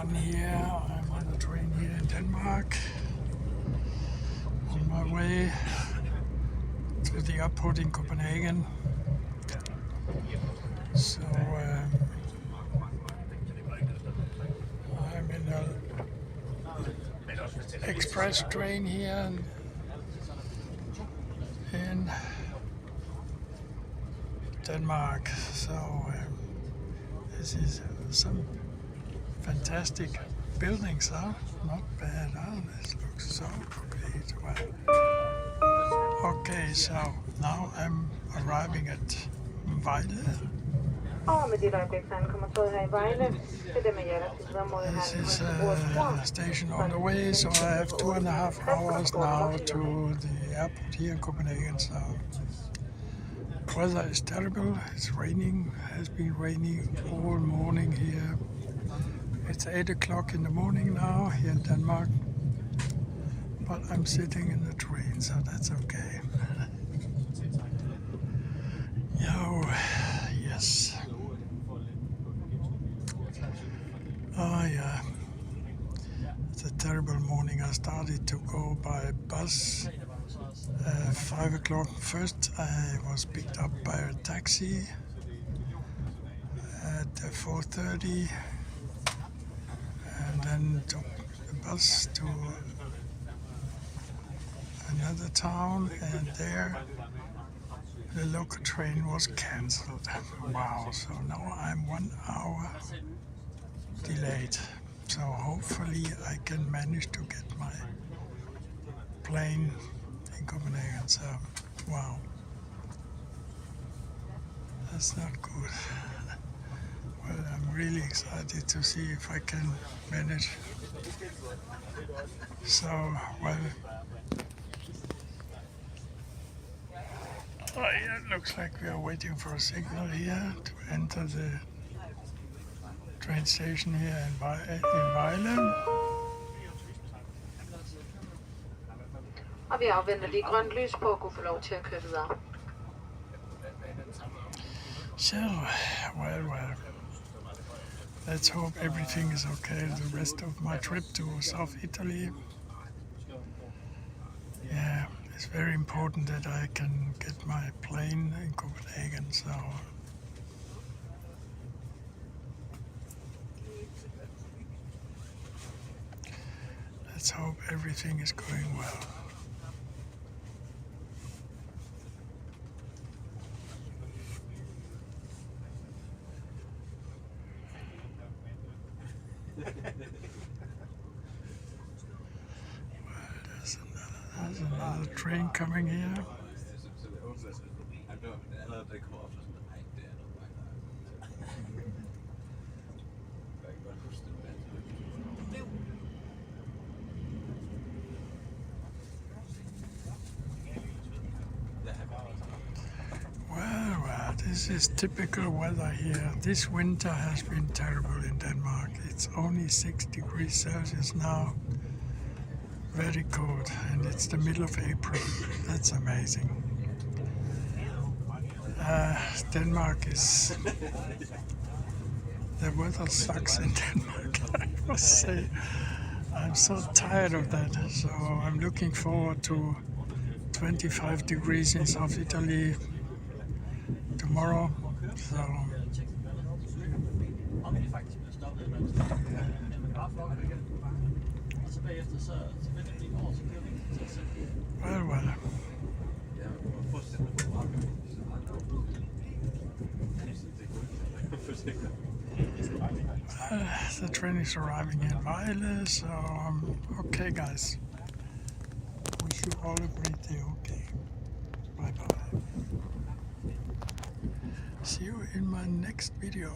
everyone here. I'm on the train here in Denmark on my way to the airport in Copenhagen. So I'm in an express train here in Denmark. So this is some fantastic buildings, huh? Not bad, huh? This looks so great. Well, okay, so now I'm arriving at Vejle. This is a station on the way, so I have 2.5 hours now to the airport here in Copenhagen. So weather is terrible. It's raining. Has been raining all morning here. It's 8 o'clock in the morning now here in Denmark, but I'm sitting in the train, so that's okay. Yo, yes. Oh yeah, it's a terrible morning. I started to go by bus 5 o'clock. First I was picked up by a taxi at 4:30 and then took the bus to another town, and there the local train was cancelled. Wow, so now I'm 1 hour delayed. So hopefully I can manage to get my plane in Copenhagen. So wow, that's not good. Well, I'm really excited to see if I can manage. So, well, yeah, it looks like we are waiting for a signal here to enter the train station here in Vejle. Og vi afventer lige grønt lys på at kunne få lov til at køre videre. So, well, let's hope everything is okay the rest of my trip to South Italy. Yeah, it's very important that I can get my plane in Copenhagen, so let's hope everything is going well. There's another train coming here. Well, this is typical weather here. This winter has been terrible in Denmark. It's only 6 degrees Celsius now. Very cold, and it's the middle of April. That's amazing. Denmark is... The weather sucks in Denmark, I must say. I'm so tired of that. So I'm looking forward to 25 degrees in South Italy tomorrow. So well. The train is arriving in Vejle, so okay guys. Wish you all a great day, okay? Bye bye. See you in my next video.